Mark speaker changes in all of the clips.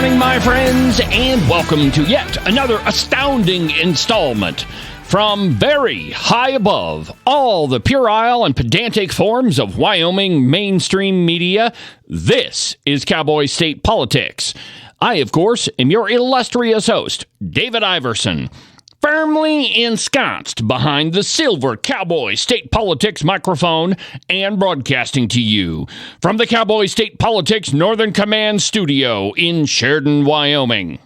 Speaker 1: morning, my friends, and welcome to yet another astounding installment from very high above all the puerile and pedantic forms of Wyoming mainstream media. This is Cowboy State Politics. I, of course, am your illustrious host, David Iverson, firmly ensconced behind the silver Cowboy State Politics microphone and broadcasting to you from the Cowboy State Politics Northern Command studio in Sheridan, Wyoming.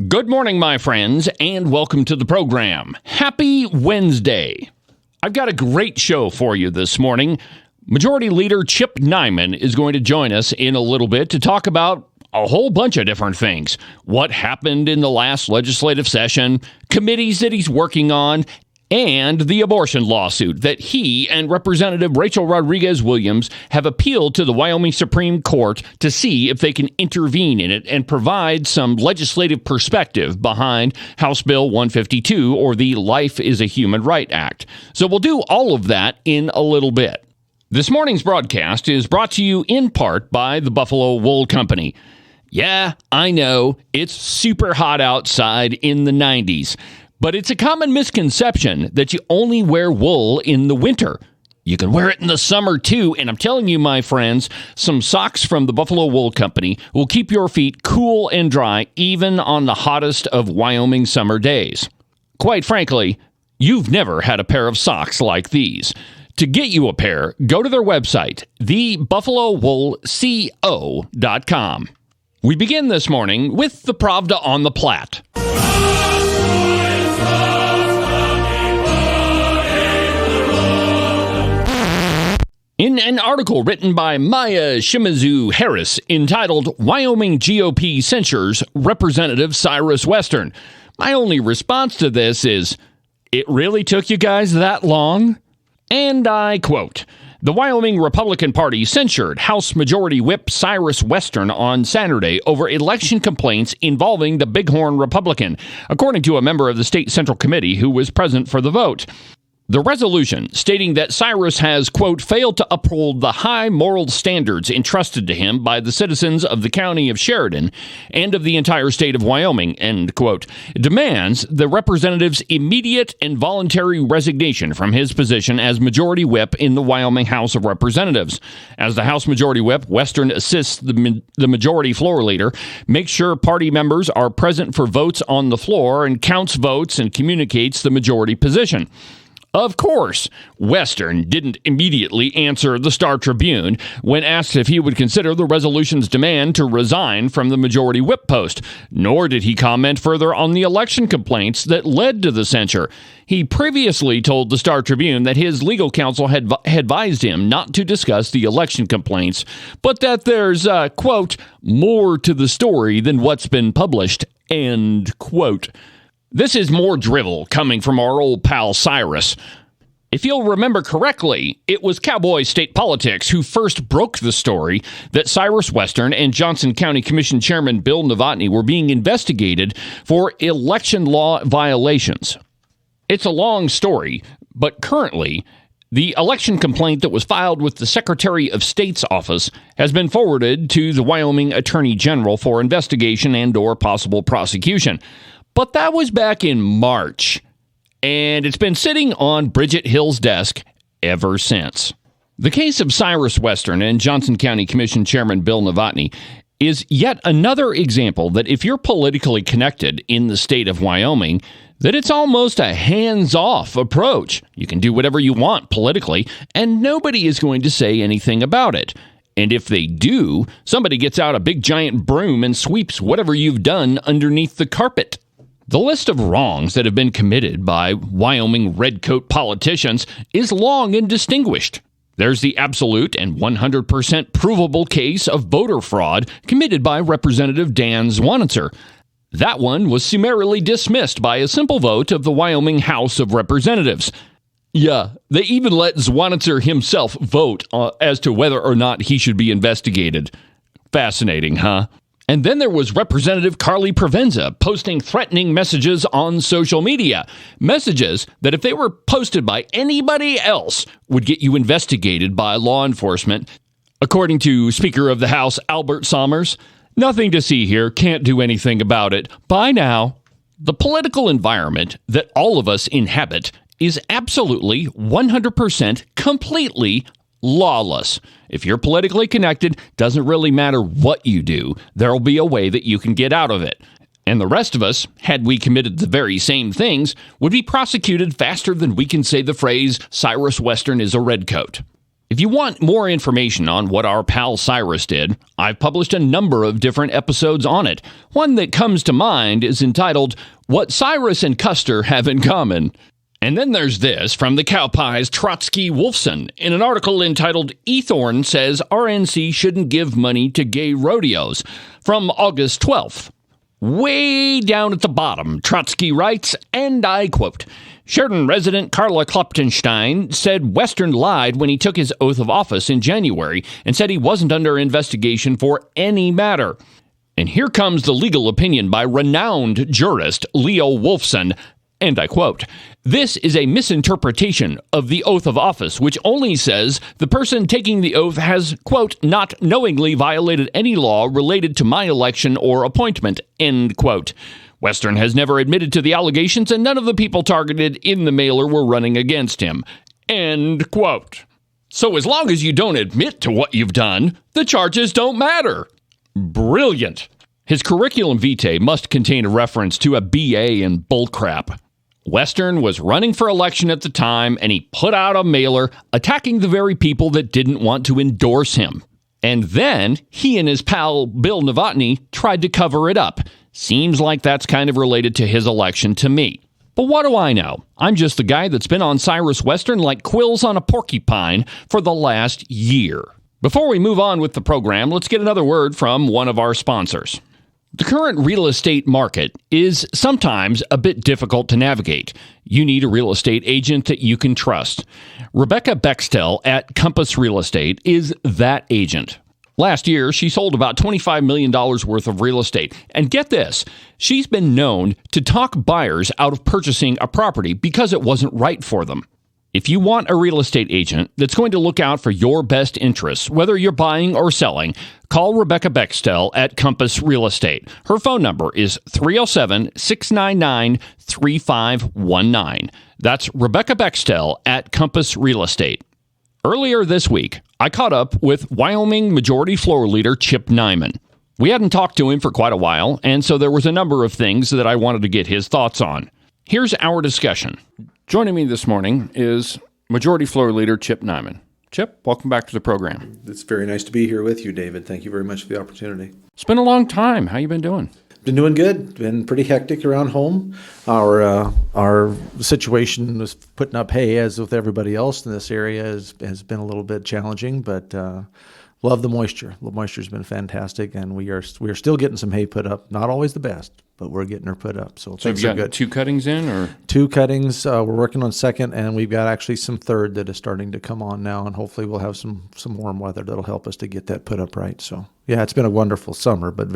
Speaker 1: Good morning, my friends, and welcome to the program. Happy Wednesday. I've got a great show for you this morning. Majority Leader Chip Neiman is going to join us in a little bit to talk about a whole bunch of different things. What happened in the last legislative session, committees that he's working on, and the abortion lawsuit that he and Representative Rachel Rodriguez Williams have appealed to the Wyoming Supreme Court to see if they can intervene in it and provide some legislative perspective behind House Bill 152, or the Life is a Human Right Act. So we'll do all of that in a little bit. This morning's broadcast is brought to you in part by the Buffalo Wool Company. Yeah, I know, it's super hot outside in the 90s, but it's a common misconception that you only wear wool in the winter. You can wear it in the summer too, and I'm telling you, my friends, some socks from the Buffalo Wool Company will keep your feet cool and dry even on the hottest of Wyoming summer days. Quite frankly, you've never had a pair of socks like these. To get you a pair, go to their website, thebuffalowoolco.com. We begin this morning with the Pravda on the Platte. In an article written by Maya Shimizu Harris entitled Wyoming GOP Censures Representative Cyrus Western, my only response to this is, it really took you guys that long? And I quote, the Wyoming Republican Party censured House Majority Whip Cyrus Western on Saturday over election complaints involving the Bighorn Republican, according to a member of the State Central Committee who was present for the vote. The resolution, stating that Cyrus has, quote, failed to uphold the high moral standards entrusted to him by the citizens of the county of Sheridan and of the entire state of Wyoming, end quote, demands the representative's immediate and voluntary resignation from his position as Majority Whip in the Wyoming House of Representatives. As the House Majority Whip, Western assists the Majority Floor Leader, makes sure party members are present for votes on the floor, and counts votes and communicates the majority position. Of course, Western didn't immediately answer the Star Tribune when asked if he would consider the resolution's demand to resign from the Majority Whip post, nor did he comment further on the election complaints that led to the censure. He previously told the Star Tribune that his legal counsel had advised him not to discuss the election complaints, but that there's, quote, more to the story than what's been published, end quote. This is more drivel coming from our old pal Cyrus. If you'll remember correctly, it was Cowboy State Politics who first broke the story that Cyrus Western and Johnson County Commission Chairman Bill Novotny were being investigated for election law violations. It's a long story, but currently, the election complaint that was filed with the Secretary of State's office has been forwarded to the Wyoming Attorney General for investigation and/or possible prosecution. But that was back in March, and it's been sitting on Bridget Hill's desk ever since. The case of Cyrus Western and Johnson County Commission Chairman Bill Novotny is yet another example that if you're politically connected in the state of Wyoming, that it's almost a hands-off approach. You can do whatever you want politically, and nobody is going to say anything about it. And if they do, somebody gets out a big giant broom and sweeps whatever you've done underneath the carpet. The list of wrongs that have been committed by Wyoming redcoat politicians is long and distinguished. There's the absolute and 100% provable case of voter fraud committed by Representative Dan Zwanitzer. That one was summarily dismissed by a simple vote of the Wyoming House of Representatives. Yeah, they even let Zwanitzer himself vote as to whether or not he should be investigated. Fascinating, huh? And then there was Representative Carly Provenza posting threatening messages on social media. Messages that, if they were posted by anybody else, would get you investigated by law enforcement. According to Speaker of the House Albert Sommers, Nothing to see here. Can't do anything about it. Bye now. The political environment that all of us inhabit is absolutely 100% completely lawless. If you're politically connected, doesn't really matter what you do, there'll be a way that you can get out of it. And the rest of us, had we committed the very same things, would be prosecuted faster than we can say the phrase, Cyrus Western is a redcoat. If you want more information on what our pal Cyrus did, I've published a number of different episodes on it. One that comes to mind is entitled, What Cyrus and Custer Have in Common. And then there's this from the Cowpie's Trotsky Wolfson in an article entitled Ethorn Says RNC Shouldn't Give Money to Gay Rodeos from August 12th. Way down at the bottom, Trotsky writes, and I quote, Sheridan resident Carla Kloptenstein said Western lied when he took his oath of office in January and said he wasn't under investigation for any matter. And here comes the legal opinion by renowned jurist Leo Wolfson, and I quote, This is a misinterpretation of the oath of office, which only says the person taking the oath has, quote, not knowingly violated any law related to my election or appointment, end quote. Western has never admitted to the allegations, and none of the people targeted in the mailer were running against him, end quote. So as long as you don't admit to what you've done, the charges don't matter. Brilliant. His curriculum vitae must contain a reference to a BA in bullcrap. Western was running for election at the time, and he put out a mailer attacking the very people that didn't want to endorse him. And then he and his pal Bill Novotny tried to cover it up. Seems like that's kind of related to his election to me. But what do I know? I'm just the guy that's been on Cyrus Western like quills on a porcupine for the last year. Before we move on with the program, let's get another word from one of our sponsors. The current real estate market is sometimes a bit difficult to navigate. You need a real estate agent that you can trust. Rebecca Bextel at Compass Real Estate is that agent. Last year, she sold about $25 million worth of real estate. And get this, she's been known to talk buyers out of purchasing a property because it wasn't right for them. If you want a real estate agent that's going to look out for your best interests, whether you're buying or selling, call Rebecca Bextel at Compass Real Estate. Her phone number is 307-699-3519. That's Rebecca Bextel at Compass Real Estate. Earlier this week, I caught up with Wyoming Majority Floor Leader Chip Neiman. We hadn't talked to him for quite a while, and so there was a number of things that I wanted to get his thoughts on. Here's our discussion. Joining me this morning is Majority Floor Leader Chip Neiman. Chip, welcome back to the program.
Speaker 2: It's very nice to be here with you, David. Thank you very much for the opportunity.
Speaker 1: It's been a long time. How you been doing?
Speaker 2: Been doing good. Been pretty hectic around home. Our situation was putting up hay, as with everybody else in this area, has been a little bit challenging, but love the moisture. The moisture's been fantastic, and we are still getting some hay put up. Not always the best, but we're getting her put up. So things
Speaker 1: you've
Speaker 2: are
Speaker 1: got
Speaker 2: good.
Speaker 1: 2 cuttings in, or
Speaker 2: 2 cuttings. We're working on second, and we've got actually some third that is starting to come on now, and hopefully we'll have some warm weather that'll help us to get that put up right. So yeah, it's been a wonderful summer, but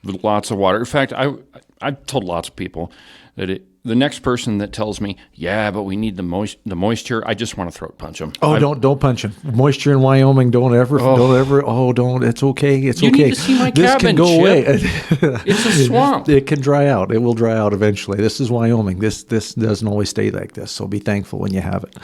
Speaker 1: with lots of water. In fact, I've told lots of people that the next person that tells me, yeah, but we need the moisture, I just want to throat punch them.
Speaker 2: Oh, don't punch them. Moisture in Wyoming, don't ever. It's okay. It's
Speaker 1: you
Speaker 2: okay.
Speaker 1: Need to see my
Speaker 2: this
Speaker 1: cabin,
Speaker 2: can go
Speaker 1: Chip.
Speaker 2: away.
Speaker 1: It's a swamp.
Speaker 2: It can dry out. It will dry out eventually. This is Wyoming. This doesn't always stay like this, so be thankful when you have it.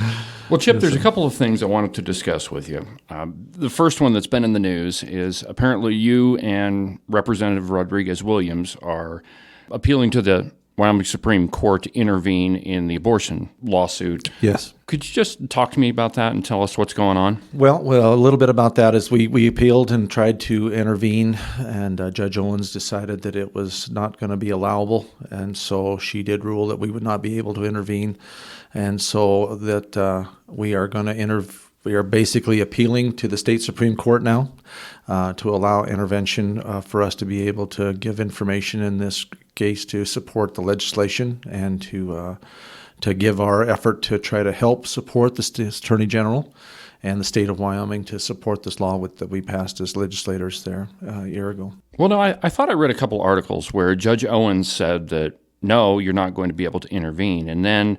Speaker 1: Well, Chip, there's a couple of things I wanted to discuss with you. The first one that's been in the news is apparently you and Representative Rodriguez Williams are appealing to the Wyoming Supreme Court to intervene in the abortion lawsuit.
Speaker 2: Yes.
Speaker 1: Could you just talk to me about that and tell us what's going on?
Speaker 2: Well, a little bit about that is we appealed and tried to intervene, and Judge Owens decided that it was not going to be allowable, and so she did rule that we would not be able to intervene, and so that we are going to We are basically appealing to the state Supreme Court now to allow intervention for us to be able to give information in this case to support the legislation and to give our effort to try to help support the Attorney General and the state of Wyoming to support this law that we passed as legislators there a year ago.
Speaker 1: Well, no, I thought I read a couple articles where Judge Owens said that no, you're not going to be able to intervene. And then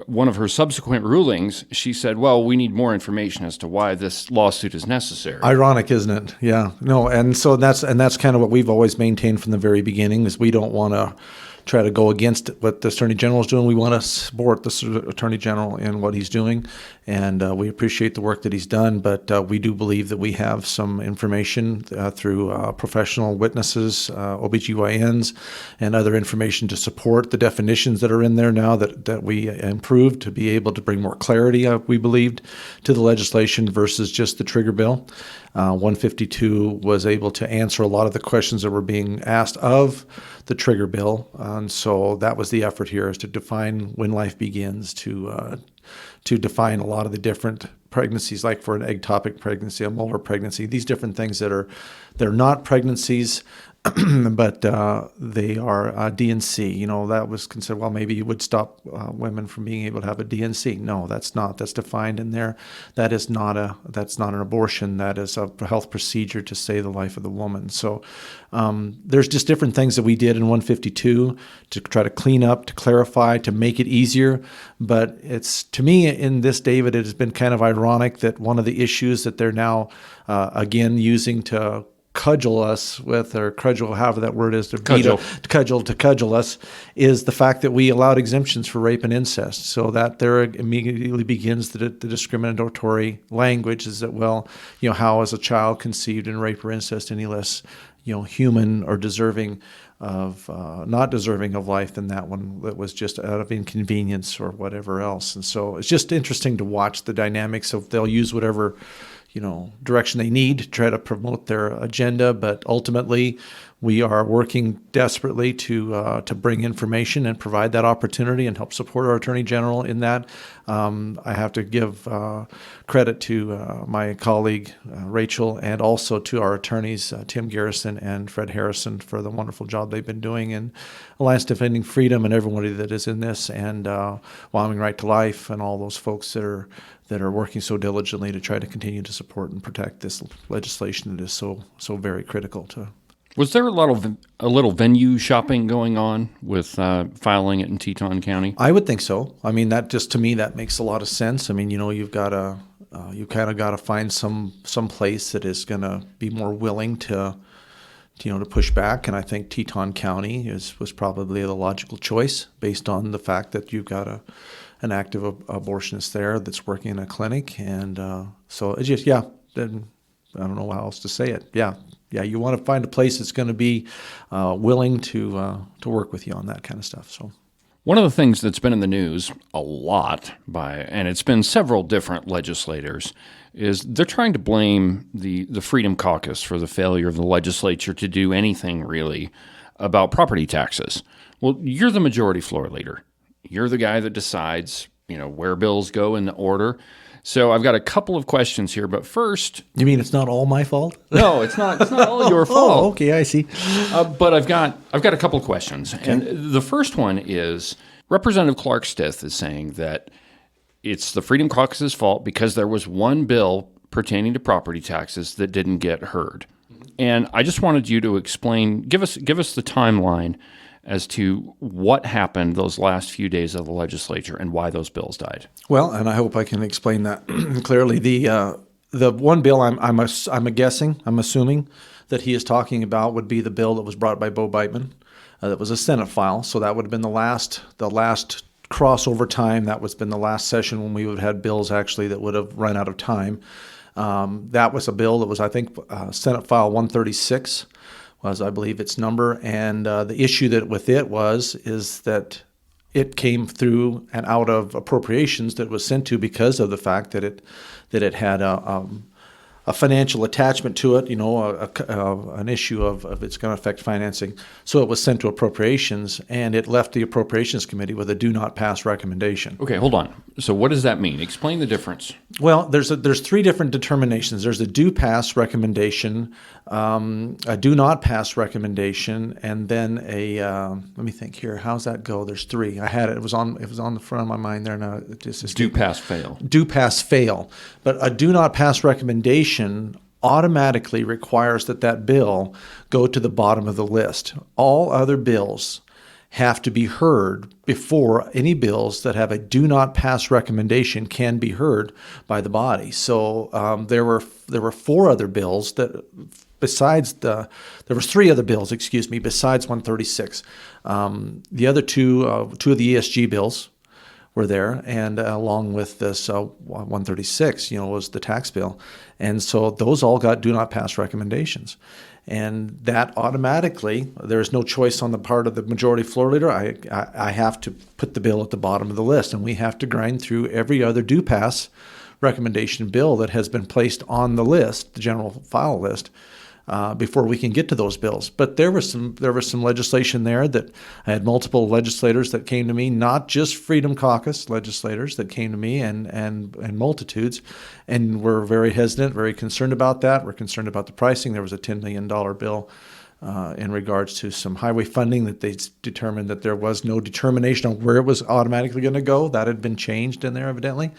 Speaker 1: one of her subsequent rulings, she said, well, we need more information as to why this lawsuit is necessary.
Speaker 2: Ironic, isn't it? Yeah. No, and so that's kind of what we've always maintained from the very beginning, is we don't want to try to go against what the Attorney General is doing. We want to support the Attorney General in what he's doing, and we appreciate the work that he's done. But we do believe that we have some information through professional witnesses, OBGYNs, and other information to support the definitions that are in there now that we improved to be able to bring more clarity, we believed, to the legislation versus just the trigger bill. 152 was able to answer a lot of the questions that were being asked of the trigger bill. And so that was the effort here, is to define when life begins, to define a lot of the different pregnancies, like for an ectopic pregnancy, a molar pregnancy, these different things they're not pregnancies, but they are D&C. You know, that was considered, well, maybe you would stop women from being able to have a D&C. No, that's not. That's defined in there. That's not an abortion. That is a health procedure to save the life of the woman. So there's just different things that we did in 152 to try to clean up, to clarify, to make it easier. But it's, to me, in this, David, it has been kind of ironic that one of the issues that they're now, again, using to cudgel us with, or cudgel, however that word is, to cudgel us, is the fact that we allowed exemptions for rape and incest. So that there immediately begins the discriminatory language, is that, well, you know, how is a child conceived in rape or incest any less, you know, human or deserving of, not deserving of life than that one that was just out of inconvenience or whatever else. And so it's just interesting to watch the dynamics of, they'll use whatever, you know, direction they need to try to promote their agenda, but ultimately we are working desperately to bring information and provide that opportunity and help support our Attorney General in that. I have to give credit to my colleague Rachel, and also to our attorneys Tim Garrison and Fred Harrison for the wonderful job they've been doing in Alliance Defending Freedom, and everybody that is in this, and Wyoming Right to Life, and all those folks that are working so diligently to try to continue to support and protect this legislation that is so very critical to.
Speaker 1: Was there a little venue shopping going on with filing it in Teton County?
Speaker 2: I would think so. I mean, that just, to me, that makes a lot of sense. I mean, you know, you kind of got to find some place that is going to be more willing to push back. And I think Teton County was probably the logical choice, based on the fact that you've got an active abortionist there that's working in a clinic. And so it's just, I don't know how else to say it. Yeah, you want to find a place that's going to be willing to work with you on that kind of stuff. So,
Speaker 1: one of the things that's been in the news a lot and it's been several different legislators, is they're trying to blame the Freedom Caucus for the failure of the legislature to do anything really about property taxes. Well, you're the majority floor leader. You're the guy that decides, you know, where bills go in the order. So I've got a couple of questions here, but first...
Speaker 2: You mean it's not all my fault?
Speaker 1: No, it's not all your fault.
Speaker 2: Oh, okay, I see.
Speaker 1: But I've got a couple of questions. Okay. And the first one is, Representative Clark Stith is saying that it's the Freedom Caucus's fault because there was one bill pertaining to property taxes that didn't get heard. And I just wanted you to explain, give us the timeline as to what happened those last few days of the legislature and why those bills died.
Speaker 2: Well, and I hope I can explain that clearly. The one bill I'm assuming that he is talking about would be the bill that was brought by Bo Beitman. That was a Senate file, so that would have been the last crossover time. That was been the last session when we would have had bills actually that would have run out of time. That was a bill that was, I think, Senate File 136. Was, I believe, its number, and the issue that with it is that it came through and out of appropriations that was sent to, because of the fact that it had a financial attachment to it, you know, an issue of it's going to affect financing. So it was sent to appropriations, and it left the Appropriations Committee with a do not pass recommendation.
Speaker 1: Okay, hold on. So what does that mean? Explain the difference.
Speaker 2: Well, there's three different determinations. There's a do pass recommendation, a do not pass recommendation, and then let me think here. How's that go? There's three. I had it. It was on the front of my mind there. Now it just
Speaker 1: do pass fail.
Speaker 2: Do pass fail. But a do not pass recommendation automatically requires that bill go to the bottom of the list. All other bills have to be heard before any bills that have a do not pass recommendation can be heard by the body. So there were 4 other bills that there was 3 other bills, besides 136. The other two of the ESG bills were there, and along with this 136, was the tax bill. And so those all got do not pass recommendations. And that automatically, there's no choice on the part of the majority floor leader. I have to put the bill at the bottom of the list, and we have to grind through every other do pass recommendation bill that has been placed on the list, the general file list, before we can get to those bills. But there was some legislation there that I had multiple legislators that came to me, not just Freedom Caucus legislators that came to me, and multitudes, and were very hesitant, very concerned about that. We're concerned about the pricing. There was a $10 million bill in regards to some highway funding that they determined that there was no determination on where it was automatically going to go. That had been changed in there evidently.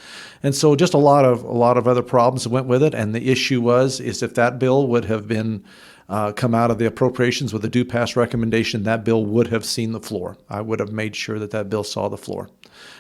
Speaker 2: And so just a lot of other problems that went with it. And the issue is if that bill would have been come out of the appropriations with a do pass recommendation, that bill would have seen the floor. I would have made sure that bill saw the floor,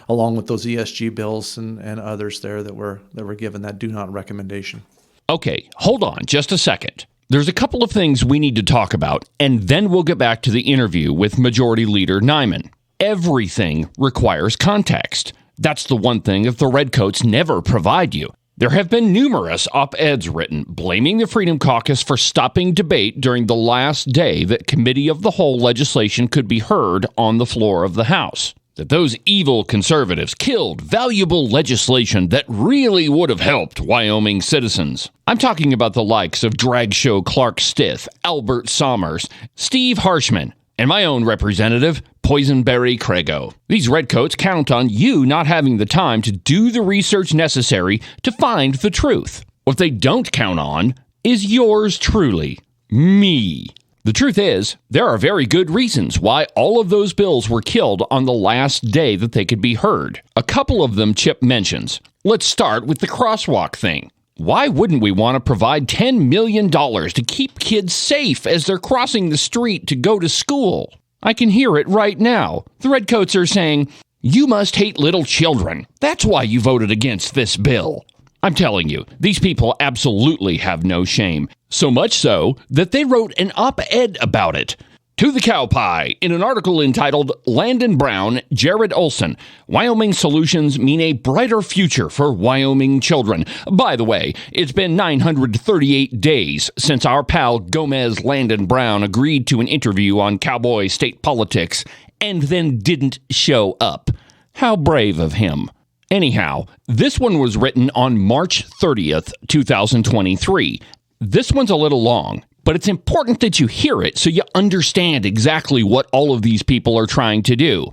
Speaker 2: along with those ESG bills and others there that were given that do not recommendation.
Speaker 1: Okay, hold on just a second. There's a couple of things we need to talk about, and then we'll get back to the interview with Majority Leader Neiman. Everything requires context. That's the one thing that the Redcoats never provide you. There have been numerous op-eds written blaming the Freedom Caucus for stopping debate during the last day that Committee of the Whole legislation could be heard on the floor of the House. That those evil conservatives killed valuable legislation that really would have helped Wyoming citizens. I'm talking about the likes of drag show Clark Stith, Albert Sommers, Steve Harshman, and my own representative, Poisonberry Craigo. These redcoats count on you not having the time to do the research necessary to find the truth. What they don't count on is yours truly, me. The truth is, there are very good reasons why all of those bills were killed on the last day that they could be heard. A couple of them Chip mentions. Let's start with the crosswalk thing. Why wouldn't we want to provide $10 million to keep kids safe as they're crossing the street to go to school? I can hear it right now. The Redcoats are saying, you must hate little children. That's why you voted against this bill. I'm telling you, these people absolutely have no shame. So much so that they wrote an op-ed about it. To the Cow Pie, in an article entitled Landon Brown, Jared Olson, Wyoming Solutions Mean a Brighter Future for Wyoming Children. By the way, it's been 938 days since our pal Gomez Landon Brown agreed to an interview on cowboy state politics and then didn't show up. How brave of him. Anyhow, this one was written on March 30th, 2023. This one's a little long, but it's important that you hear it so you understand exactly what all of these people are trying to do.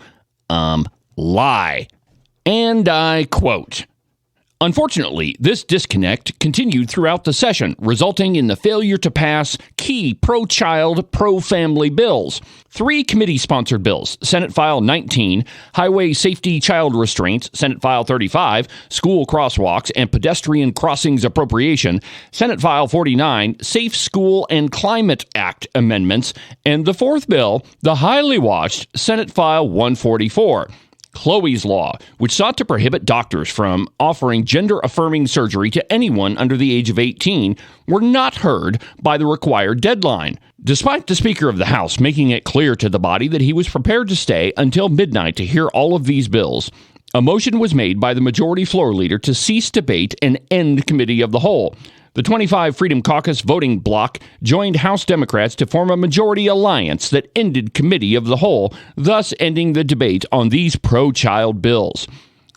Speaker 1: Lie. And I quote, unfortunately, this disconnect continued throughout the session, resulting in the failure to pass key pro-child, pro-family bills. 3 committee-sponsored bills, Senate File 19, Highway Safety Child Restraints, Senate File 35, School Crosswalks and Pedestrian Crossings Appropriation, Senate File 49, Safe School and Climate Act Amendments, and the 4th bill, the highly watched Senate File 144. Chloe's Law, which sought to prohibit doctors from offering gender-affirming surgery to anyone under the age of 18, were not heard by the required deadline, despite the Speaker of the House making it clear to the body that he was prepared to stay until midnight to hear all of these bills. A motion was made by the Majority Floor Leader to cease debate and end Committee of the Whole. The 25 Freedom Caucus voting bloc joined House Democrats to form a majority alliance that ended Committee of the Whole, thus ending the debate on these pro-child bills.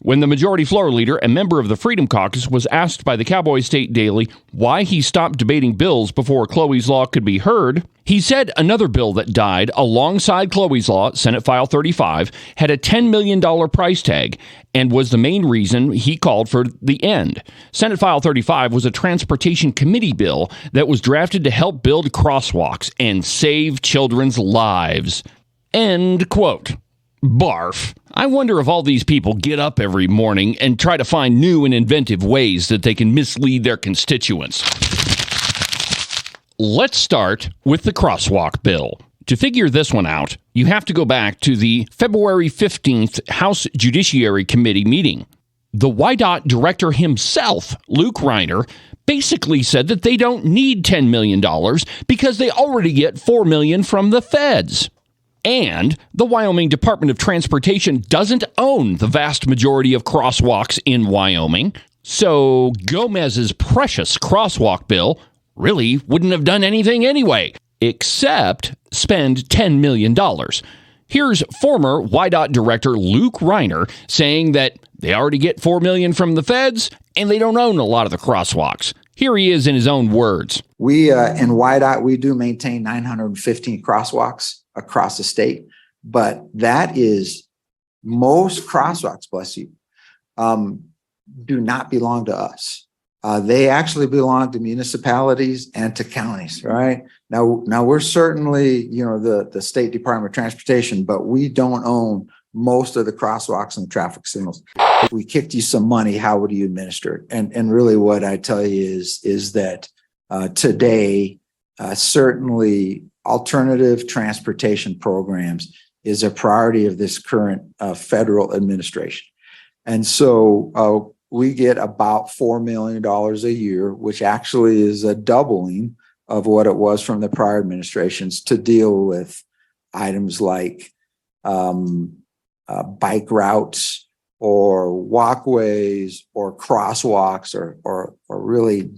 Speaker 1: When the Majority Floor Leader, a member of the Freedom Caucus, was asked by the Cowboy State Daily why he stopped debating bills before Chloe's Law could be heard, he said another bill that died alongside Chloe's Law, Senate File 35, had a $10 million price tag and was the main reason he called for the end. Senate File 35 was a Transportation Committee bill that was drafted to help build crosswalks and save children's lives. End quote. Barf. I wonder if all these people get up every morning and try to find new and inventive ways that they can mislead their constituents. Let's start with the crosswalk bill. To figure this one out, you have to go back to the February 15th House Judiciary Committee meeting. The WYDOT director himself, Luke Reiner, basically said that they don't need $10 million because they already get $4 million from the feds. And the Wyoming Department of Transportation doesn't own the vast majority of crosswalks in Wyoming, so Gomez's precious crosswalk bill really wouldn't have done anything anyway, except spend $10 million. Here's former WYDOT director Luke Reiner saying that they already get $4 million from the feds and they don't own a lot of the crosswalks. Here he is in his own words.
Speaker 3: We in WYDOT, we do maintain 915 crosswalks across the state, but that is most crosswalks, bless you, do not belong to us. They actually belong to municipalities and to counties, right? Now we're certainly, the State Department of Transportation, but we don't own most of the crosswalks and the traffic signals. If we kicked you some money, how would you administer it? And really what I tell you is that today, certainly alternative transportation programs is a priority of this current federal administration. And so we get about $4 million a year, which actually is a doubling of what it was from the prior administrations to deal with items like bike routes or walkways or crosswalks or really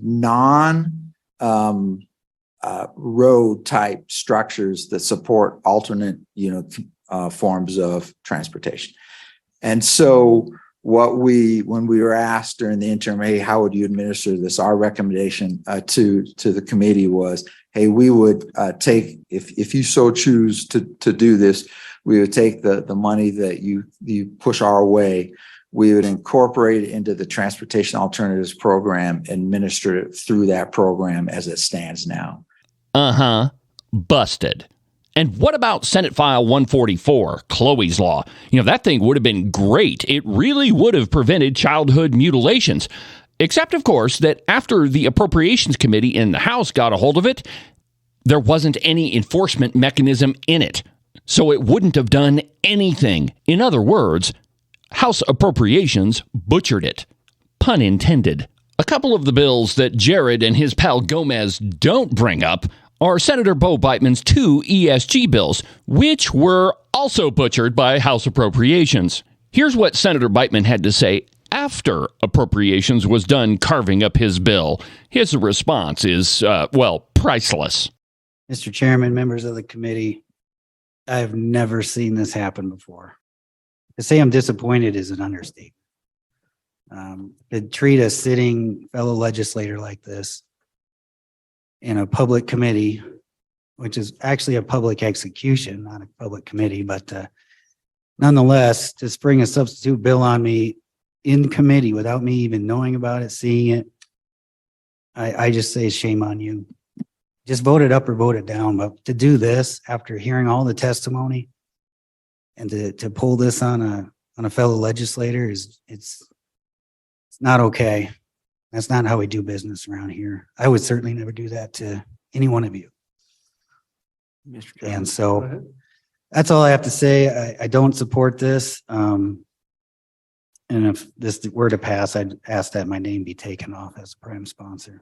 Speaker 3: road type structures that support alternate, forms of transportation. And so when we were asked during the interim, hey, how would you administer this? Our recommendation to the committee was, hey, we would take, if you so choose to do this, we would take the money that you push our way, we would incorporate it into the Transportation Alternatives Program, administer it through that program as it stands now.
Speaker 1: Busted. And what about Senate File 144, Chloe's Law? That thing would have been great. It really would have prevented childhood mutilations. Except, of course, that after the Appropriations Committee in the House got a hold of it, there wasn't any enforcement mechanism in it. So it wouldn't have done anything. In other words, House Appropriations butchered it. Pun intended. A couple of the bills that Jared and his pal Gomez don't bring up are Senator Bo Beitman's 2 ESG bills, which were also butchered by House Appropriations. Here's what Senator Beitman had to say after Appropriations was done carving up his bill. His response is, priceless.
Speaker 4: Mr. Chairman, members of the committee, I have never seen this happen before. To say I'm disappointed is an understatement. To treat a sitting fellow legislator like this in a public committee, which is actually a public execution, not a public committee, but nonetheless, to spring a substitute bill on me in committee without me even knowing about it, seeing it, I just say shame on you. Just vote it up or vote it down. But to do this after hearing all the testimony and to pull this on a fellow legislator it's not okay. That's not how we do business around here. I would certainly never do that to any one of you.
Speaker 3: Mr. Chairman,
Speaker 4: and so that's all I have to say. I don't support this. And if this were to pass, I'd ask that my name be taken off as a prime sponsor.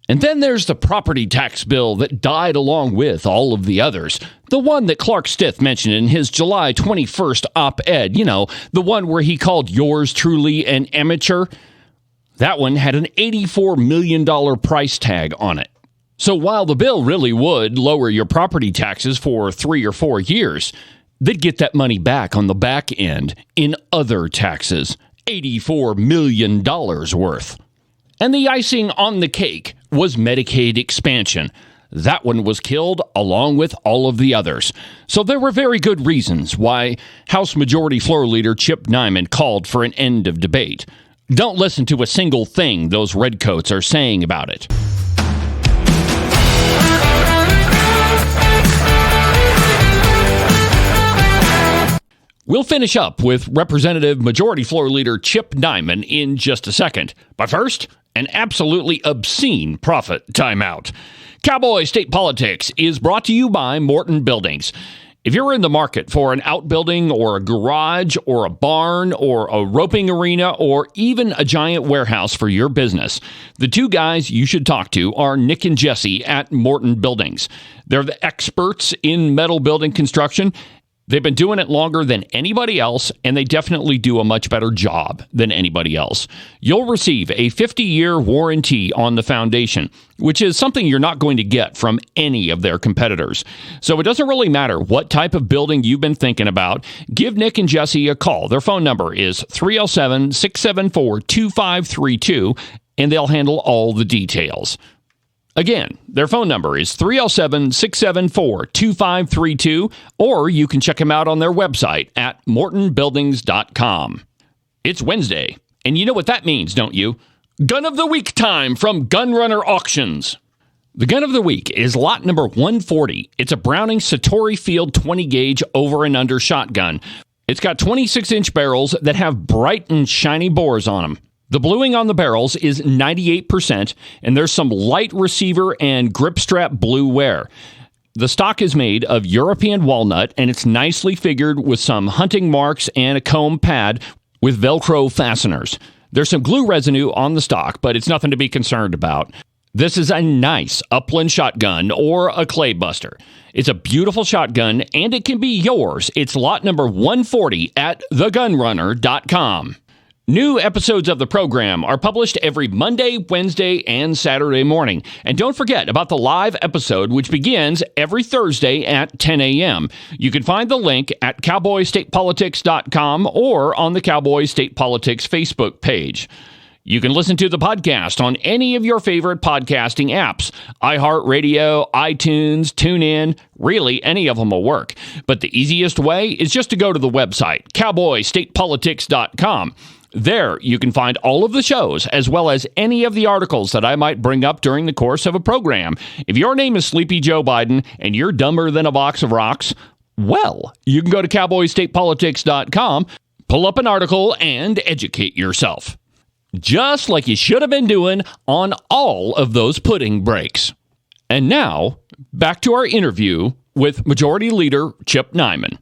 Speaker 1: And then there's the property tax bill that died along with all of the others. The one that Clark Stith mentioned in his July 21st op-ed, the one where he called yours truly an amateur. That one had an $84 million price tag on it. So while the bill really would lower your property taxes for 3 or 4 years, they'd get that money back on the back end in other taxes, $84 million worth. And the icing on the cake was Medicaid expansion. That one was killed along with all of the others. So there were very good reasons why House Majority Floor Leader Chip Neiman called for an end of debate. Don't listen to a single thing those redcoats are saying about it. We'll finish up with Representative Majority Floor Leader Chip Neiman in just a second. But first, An absolutely obscene profit timeout. Cowboy State Politics is brought to you by Morton Buildings. If you're in the market for an outbuilding or a garage or a barn or a roping arena or even a giant warehouse for your business, the two guys you should talk to are Nick and Jesse at Morton Buildings. They're the experts in metal building construction. They've been doing it longer than anybody else, and they definitely do a much better job than anybody else. You'll receive a 50-year warranty on the foundation, which is something you're not going to get from any of their competitors. So it doesn't really matter what type of building you've been thinking about. Give Nick and Jesse a call. Their phone number is 307-674-2532, and they'll handle all the details. Again, their phone number is 307-674-2532, or you can check them out on their website at mortonbuildings.com. It's Wednesday, and you know what that means, don't you? Gun of the Week time from Gun Runner Auctions. The gun of the week is lot number 140. It's a Browning Satori Field 20 gauge over and under shotgun. It's got 26-inch barrels that have bright and shiny bores on them. The bluing on the barrels is 98%, and there's some light receiver and grip strap blue wear. The stock is made of European walnut, and it's nicely figured with some hunting marks and a comb pad with Velcro fasteners. There's some glue residue on the stock, but it's nothing to be concerned about. This is a nice upland shotgun or a clay buster. It's a beautiful shotgun, and it can be yours. It's lot number 140 at thegunrunner.com. New episodes of the program are published every Monday, Wednesday, and Saturday morning. And don't forget about the live episode, which begins every Thursday at 10 a.m. You can find the link at cowboystatepolitics.com or on the Cowboy State Politics Facebook page. You can listen to the podcast on any of your favorite podcasting apps. iHeartRadio, iTunes, TuneIn, really any of them will work. But the easiest way is just to go to the website, cowboystatepolitics.com. There, you can find all of the shows, as well as any of the articles that I might bring up during the course of a program. If your name is Sleepy Joe Biden and you're dumber than a box of rocks, well, you can go to cowboystatepolitics.com, pull up an article, and educate yourself. Just like you should have been doing on all of those pudding breaks. And now, back to our interview with Majority Leader Chip Neiman.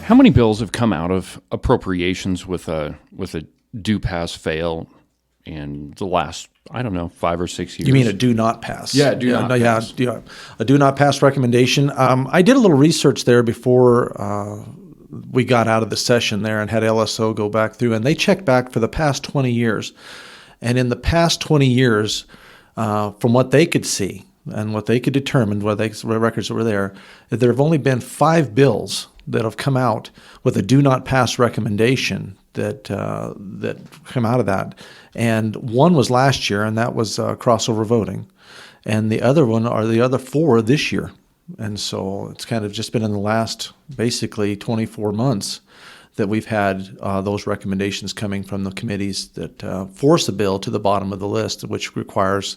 Speaker 1: How many bills have come out of appropriations with a do pass fail in the last, 5 or 6 years?
Speaker 2: You mean a do not pass?
Speaker 1: Yeah, do not pass.
Speaker 2: A do not pass recommendation. I did a little research there before we got out of the session there and had LSO go back through, and they checked back for the past 20 years. And in the past 20 years, from what they could see and what they could determine, what records that were there have only been 5 bills that have come out with a do not pass recommendation that come out of that. And one was last year, and that was crossover voting. And the other 4 this year. And so it's kind of just been in the last basically 24 months that we've had those recommendations coming from the committees that force a bill to the bottom of the list, which requires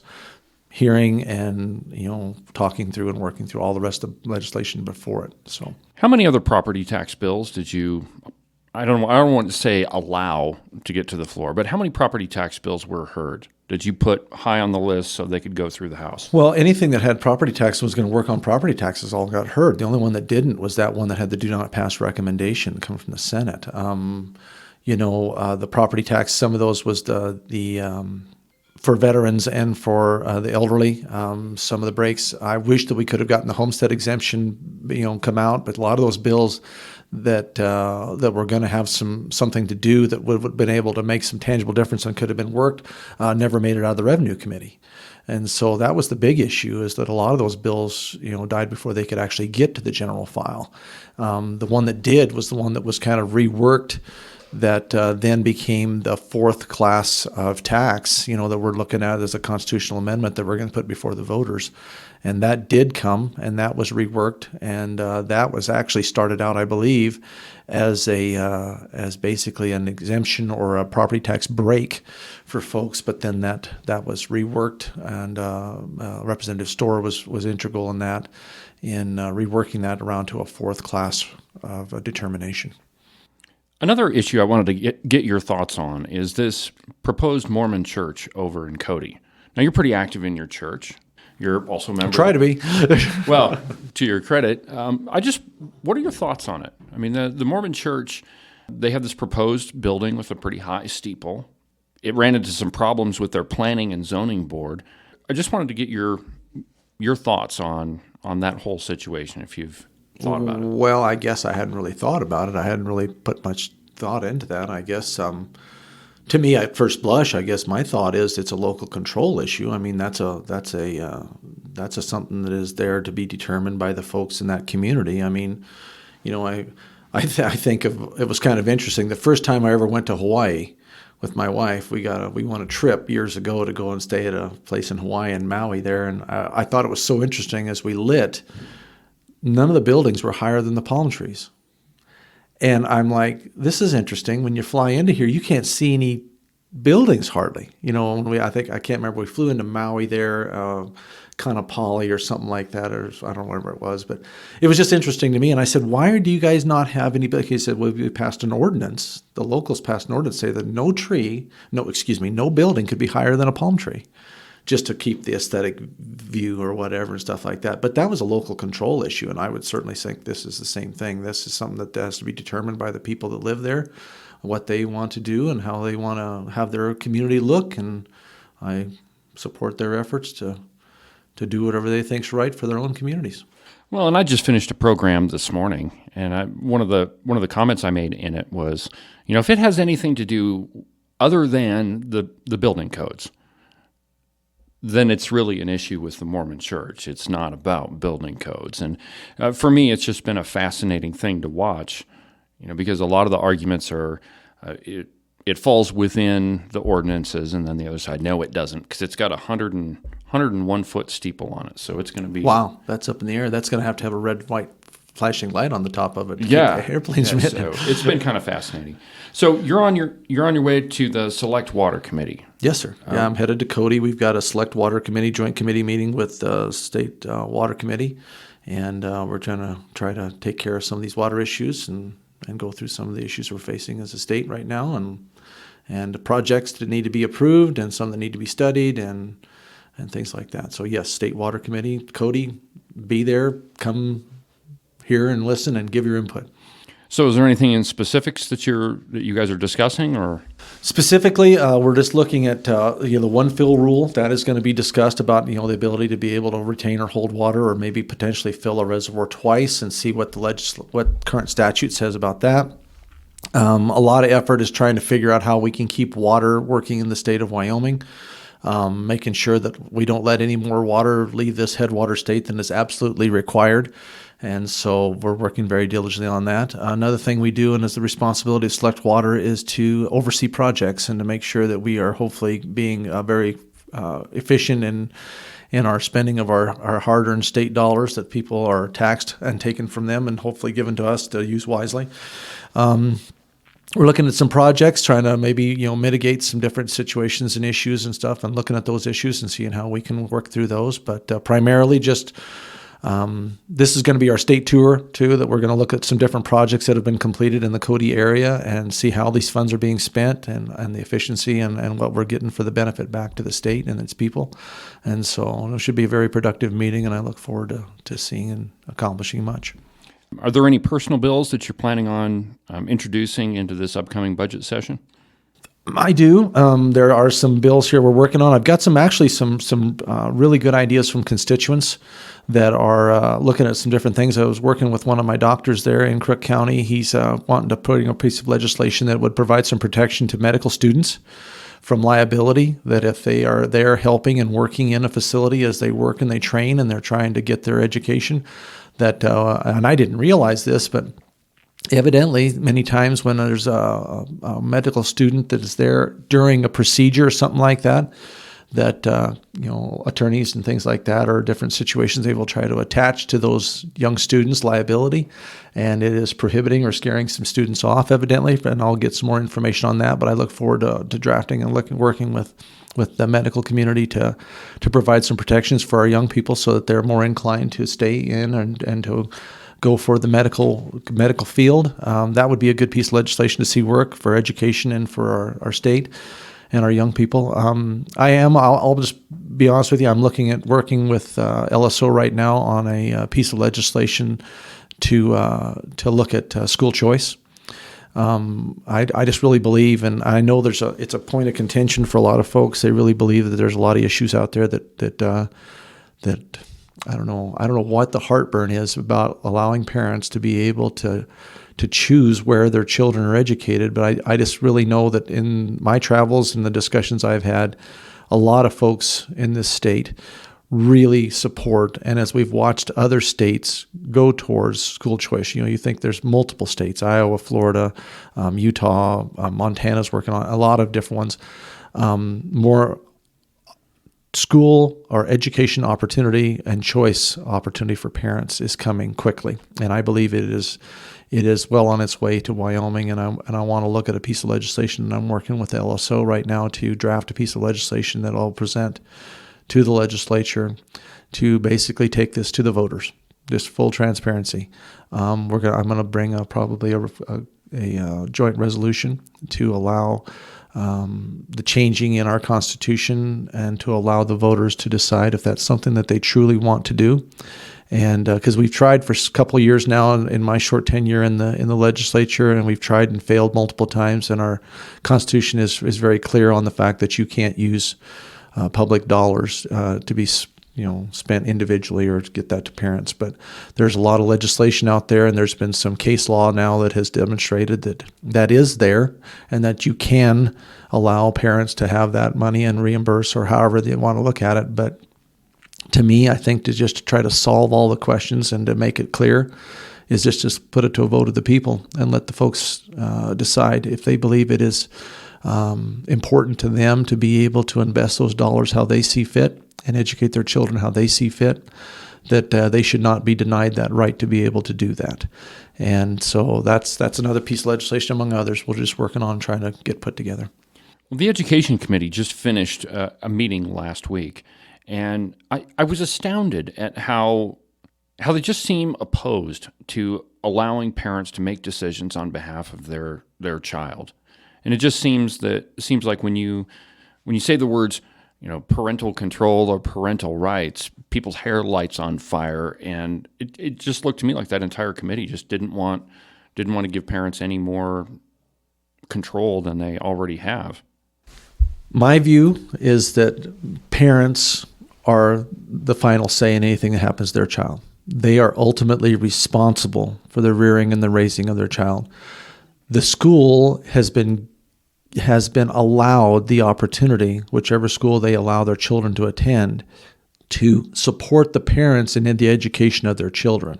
Speaker 2: hearing and talking through and working through all the rest of the legislation before it. So,
Speaker 1: how many other property tax bills did you? I don't want to say allow to get to the floor, but how many property tax bills were heard? Did you put high on the list so they could go through the House?
Speaker 2: Well, anything that had property tax was going to work on property taxes all got heard. The only one that didn't was that one that had the do not pass recommendation come from the Senate. The property tax, some of those was the for veterans and for the elderly. Some of the breaks, I wish that we could have gotten the homestead exemption, come out, but a lot of those bills that were going to have something to do that would have been able to make some tangible difference and could have been worked, never made it out of the Revenue Committee. And so that was the big issue, is that a lot of those bills, died before they could actually get to the general file. The one that did was the one that was kind of reworked that then became the fourth class of tax, that we're looking at as a constitutional amendment that we're going to put before the voters. And that did come, and that was reworked, and that was actually started out, I believe, as basically an exemption or a property tax break for folks. But then that was reworked, and Representative Storer was integral in that, in reworking that around to a fourth class of a determination.
Speaker 1: Another issue I wanted to get your thoughts on is this proposed Mormon church over in Cody. Now, you're pretty active in your church. You're also a member.
Speaker 2: Try to be.
Speaker 1: Well, to your credit, what are your thoughts on it? I mean, the Mormon church, they have this proposed building with a pretty high steeple. It ran into some problems with their planning and zoning board. I just wanted to get your thoughts on that whole situation, if you've thought about it.
Speaker 2: Well, I guess I hadn't really thought about it. I hadn't really put much thought into that. I guess to me, at first blush, I guess my thought is it's a local control issue. I mean, that's a something that is there to be determined by the folks in that community. I mean, I think it was kind of interesting. The first time I ever went to Hawaii with my wife, we won a trip years ago to go and stay at a place in Hawaii in Maui there, and I thought it was so interesting as we lit. None of the buildings were higher than the palm trees. And I'm like, this is interesting. When you fly into here, you can't see any buildings hardly. I can't remember, we flew into Maui there, Kanapali or something like that, or I don't know whatever it was, but it was just interesting to me. And I said, why do you guys not have any? He said, well, we passed an ordinance. The locals passed an ordinance say that no building could be higher than a palm tree, just to keep the aesthetic view or whatever and stuff like that. But that was a local control issue, and I would certainly think this is the same thing. This is something that has to be determined by the people that live there, what they want to do and how they want to have their community look, and I support their efforts to do whatever they think's right for their own communities.
Speaker 1: Well, and I just finished a program this morning, and one of the comments I made in it was, if it has anything to do other than the building codes, then it's really an issue with the Mormon church. It's not about building codes. And for me, it's just been a fascinating thing to watch, because a lot of the arguments are, it falls within the ordinances, and then the other side, no, it doesn't, because it's got 101-foot steeple on it. So it's going to be... Wow,
Speaker 2: that's up in the air. That's going to have a red, white flashing light on the top of it to
Speaker 1: keep
Speaker 2: the airplanes from hitting it.
Speaker 1: So it's been kind of fascinating. So you're on your way to the Select Water Committee.
Speaker 2: Yes, sir. Yeah, I'm headed to Cody. We've got a Select Water Committee, joint committee meeting with the State Water Committee, and we're try to take care of some of these water issues and go through some of the issues we're facing as a state right now, and the projects that need to be approved and some that need to be studied and things like that. So yes, State Water Committee, Cody, be there, come hear and listen and give your input.
Speaker 1: So is there anything in specifics that you guys are discussing, or?
Speaker 2: Specifically, we're just looking at the one fill rule that is going to be discussed about the ability to be able to retain or hold water, or maybe potentially fill a reservoir twice, and see what what current statute says about that. A lot of effort is trying to figure out how we can keep water working in the state of Wyoming, making sure that we don't let any more water leave this headwater state than is absolutely required. And so we're working very diligently on that. Another thing we do, and is the responsibility of Select Water, is to oversee projects and to make sure that we are hopefully being very efficient in our spending of our hard-earned state dollars that people are taxed and taken from them and hopefully given to us to use wisely. We're looking at some projects, trying to maybe mitigate some different situations and issues and stuff, and looking at those issues and seeing how we can work through those. But primarily just this is going to be our state tour too, that we're going to look at some different projects that have been completed in the Cody area and see how these funds are being spent and the efficiency and what we're getting for the benefit back to the state and its people. And so it should be a very productive meeting, and I look forward to seeing and accomplishing much.
Speaker 1: Are there any personal bills that you're planning on introducing into this upcoming budget session?
Speaker 2: I do. There are some bills here we're working on. I've got some really good ideas from constituents that are looking at some different things. I was working with one of my doctors there in Crook County. He's wanting to put a piece of legislation that would provide some protection to medical students from liability, that if they are there helping and working in a facility as they work and they train and they're trying to get their education, that and I didn't realize this, but evidently, many times when there's a medical student that is there during a procedure or something like that, attorneys and things like that, or different situations, they will try to attach to those young students liability, and it is prohibiting or scaring some students off, evidently. And I'll get some more information on that. But I look forward to drafting and working with the medical community to provide some protections for our young people, so that they're more inclined to stay in and to go for the medical field. That would be a good piece of legislation to see work for education and for our state and our young people. I'll just be honest with you, I'm looking at working with LSO right now on a piece of legislation to look at school choice. I just really believe, and I know it's a point of contention for a lot of folks. They really believe that there's a lot of issues out there that I don't know what the heartburn is about allowing parents to be able to choose where their children are educated. But I just really know that in my travels and the discussions I've had, a lot of folks in this state really support. And as we've watched other states go towards school choice, you think there's multiple states, Iowa, Florida, Utah, Montana's working on a lot of different ones, more school or education opportunity and choice opportunity for parents is coming quickly. And I believe it is well on its way to Wyoming, and I want to look at a piece of legislation, and I'm working with the LSO right now to draft a piece of legislation that I'll present to the legislature to basically take this to the voters, just full transparency. I'm going to bring probably a joint resolution to allow the changing in our Constitution, and to allow the voters to decide if that's something that they truly want to do. And because we've tried for a couple of years now in my short tenure in the legislature, and we've tried and failed multiple times, and our Constitution is very clear on the fact that you can't use public dollars to be spent individually or to get that to parents. But there's a lot of legislation out there, and there's been some case law now that has demonstrated that is there, and that you can allow parents to have that money and reimburse, or however they want to look at it. But to me, I think to try to solve all the questions and to make it clear is just put it to a vote of the people and let the folks decide if they believe it is important to them to be able to invest those dollars how they see fit and educate their children how they see fit, that they should not be denied that right to be able to do that. And so that's another piece of legislation, among others, we're just working on trying to get put together.
Speaker 1: Well, the Education Committee just finished a meeting last week, and I was astounded at how they just seem opposed to allowing parents to make decisions on behalf of their child. And it just seems like when you say the words, parental control or parental rights, people's hair lights on fire. And it just looked to me like that entire committee just didn't want to give parents any more control than they already have.
Speaker 2: My view is that parents are the final say in anything that happens to their child. They are ultimately responsible for the rearing and the raising of their child. The school has been allowed the opportunity, whichever school they allow their children to attend, to support the parents in the education of their children.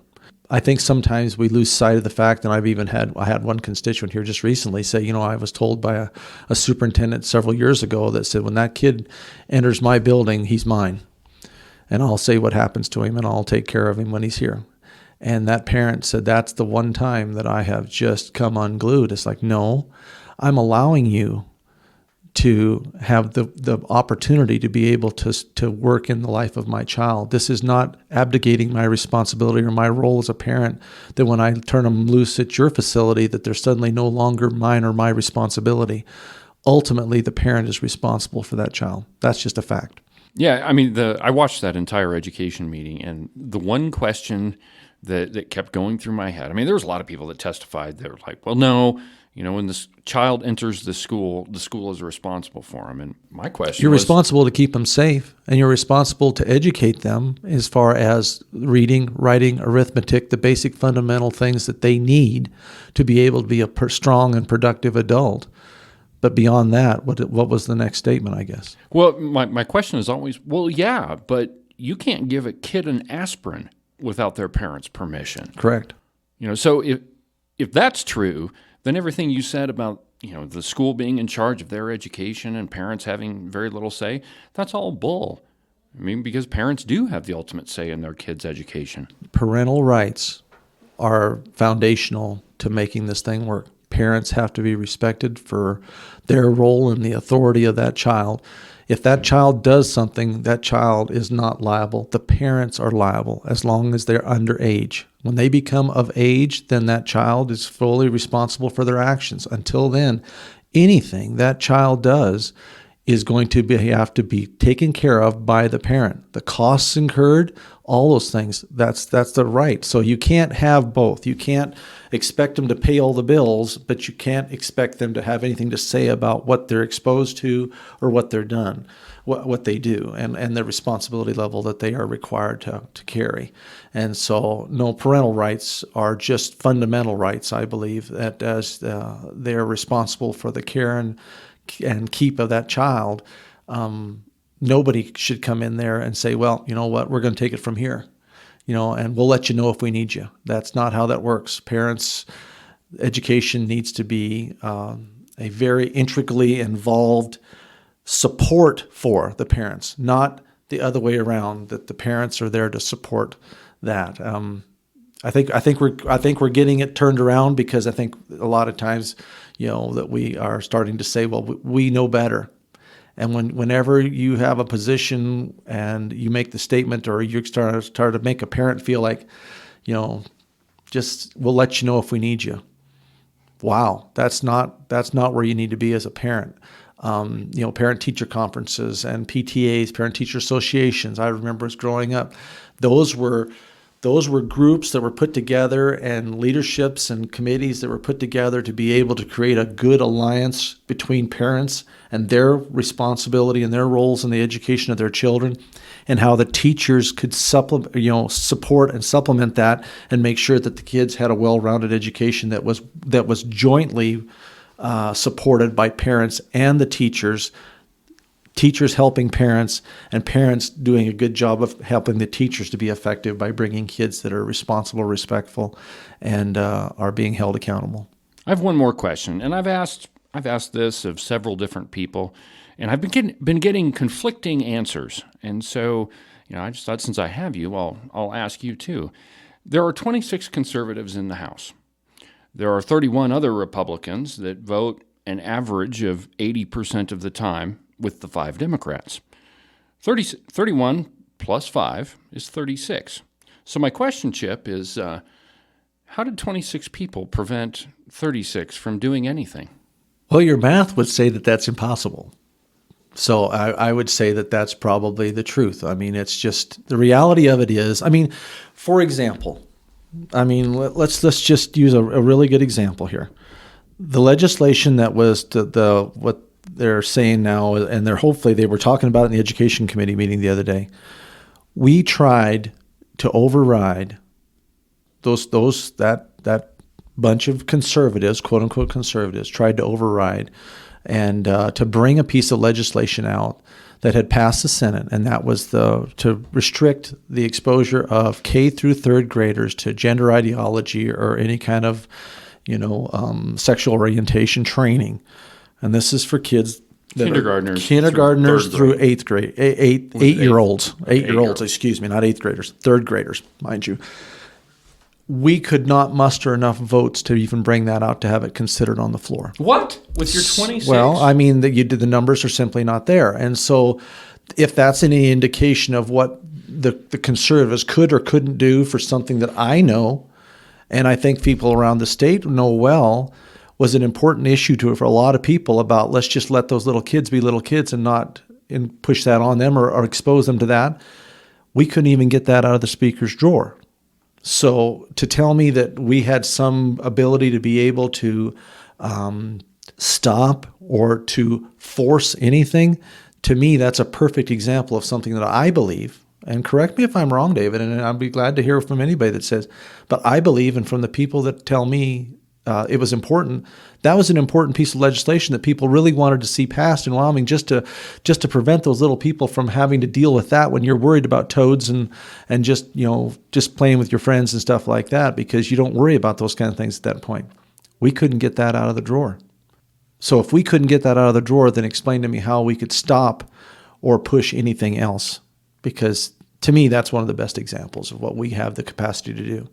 Speaker 2: I think sometimes we lose sight of the fact, and I had one constituent here just recently say, I was told by a superintendent several years ago that said, when that kid enters my building, he's mine. And I'll say what happens to him, and I'll take care of him when he's here. And that parent said, that's the one time that I have just come unglued. It's like, no, I'm allowing you to have the opportunity to be able to work in the life of my child. This is not abdicating my responsibility or my role as a parent, that when I turn them loose at your facility, that they're suddenly no longer mine or my responsibility. Ultimately, the parent is responsible for that child. That's just a fact.
Speaker 1: Yeah, I mean, I watched that entire education meeting, and the one question that kept going through my head, I mean, there was a lot of people that testified. They were like, well, no, when this child enters the school is responsible for him. And my question
Speaker 2: You're responsible to keep them safe, and you're responsible to educate them as far as reading, writing, arithmetic, the basic fundamental things that they need to be able to be a strong and productive adult. But beyond that, what was the next statement, I guess?
Speaker 1: Well, my question is always, well, yeah, but you can't give a kid an aspirin without their parents' permission.
Speaker 2: Correct.
Speaker 1: So if that's true, then everything you said about, the school being in charge of their education and parents having very little say, that's all bull. I mean, because parents do have the ultimate say in their kids' education.
Speaker 2: Parental rights are foundational to making this thing work. Parents have to be respected for their role in the authority of that child. If that child does something, that child is not liable. The parents are liable as long as they're underage. When they become of age, then that child is fully responsible for their actions. Until then, anything that child does is going to have to be taken care of by the parent. The costs incurred, all those things, that's the right. So you can't have both. You can't expect them to pay all the bills, but you can't expect them to have anything to say about what they're exposed to or what they're done, what they do, and the responsibility level that they are required to carry. And so, no, parental rights are just fundamental rights, I believe, that as they're responsible for the care and keep of that child, nobody should come in there and say, well, you know what, we're going to take it from here, and we'll let you know if we need you. That's not how that works. Parents' education needs to be a very intricately involved support for the parents, not the other way around, that the parents are there to support that. I think we're getting it turned around, because I think a lot of times, that we are starting to say, well, we know better. And whenever you have a position and you make the statement, or you start to make a parent feel like, just we'll let you know if we need you. Wow, that's not where you need to be as a parent. Parent-teacher conferences and PTAs, parent-teacher associations. I remember as growing up, those were groups that were put together, and leaderships and committees that were put together to be able to create a good alliance between parents and their responsibility and their roles in the education of their children, and how the teachers could support and supplement that and make sure that the kids had a well-rounded education that was jointly supported by parents and the teachers helping parents, and parents doing a good job of helping the teachers to be effective by bringing kids that are responsible, respectful, and are being held accountable.
Speaker 1: I have one more question, and I've asked this of several different people, and I've been getting conflicting answers. And so, I just thought, since I have you, I'll ask you too. There are 26 conservatives in the House. There are 31 other Republicans that vote an average of 80% of the time with the 5 Democrats. 31 plus 5 is 36. So my question, Chip, is how did 26 people prevent 36 from doing anything?
Speaker 2: Well, your math would say that that's impossible. So I would say that that's probably the truth. I mean, it's just, the reality of it is, for example, let's just use a really good example here. The legislation that was what they're saying now, and they were talking about it in the Education Committee meeting the other day. We tried to override that bunch of conservatives, quote unquote conservatives, tried to override and to bring a piece of legislation out that had passed the Senate, and that was to restrict the exposure of K through third graders to gender ideology or any kind of sexual orientation training. And this is for kids that kindergartners through eighth grade, eight-year-olds, excuse me, not eighth graders, third graders, mind you. We could not muster enough votes to even bring that out to have it considered on the floor.
Speaker 1: What? With your 26?
Speaker 2: Well, the numbers are simply not there. And so if that's any indication of what the conservatives could or couldn't do for something that I know, and I think people around the state know well, was an important issue for a lot of people about, let's just let those little kids be little kids and not push that on them or expose them to that. We couldn't even get that out of the speaker's drawer. So to tell me that we had some ability to be able to stop or to force anything, to me, that's a perfect example of something that I believe, and correct me if I'm wrong, David, and I'd be glad to hear from anybody that says, but I believe, and from the people that tell me it was important. That was an important piece of legislation that people really wanted to see passed in Wyoming, just to prevent those little people from having to deal with that when you're worried about toads and just playing with your friends and stuff like that, because you don't worry about those kind of things at that point. We couldn't get that out of the drawer. So if we couldn't get that out of the drawer, then explain to me how we could stop or push anything else, because to me, that's one of the best examples of what we have the capacity to do.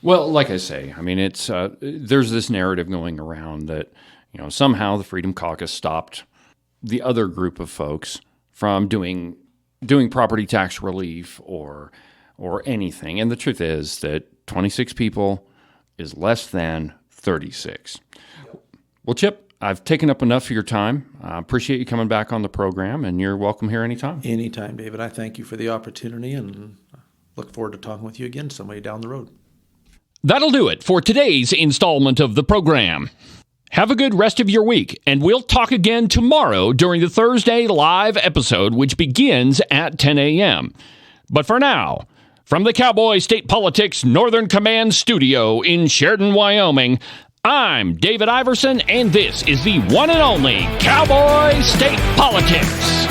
Speaker 1: Well, like I say, I mean, it's there's this narrative going around that somehow the Freedom Caucus stopped the other group of folks from doing property tax relief or anything, and the truth is that 26 people is less than 36. Well, Chip, I've taken up enough of your time. I appreciate you coming back on the program, and you're welcome here anytime.
Speaker 2: Anytime, David. I thank you for the opportunity and look forward to talking with you again somebody down the road.
Speaker 1: That'll do it for today's installment of the program. Have a good rest of your week, and we'll talk again tomorrow during the Thursday live episode, which begins at 10 a.m. But for now, from the Cowboy State Politics Northern Command Studio in Sheridan, Wyoming, I'm David Iverson, and this is the one and only Cowboy State Politics.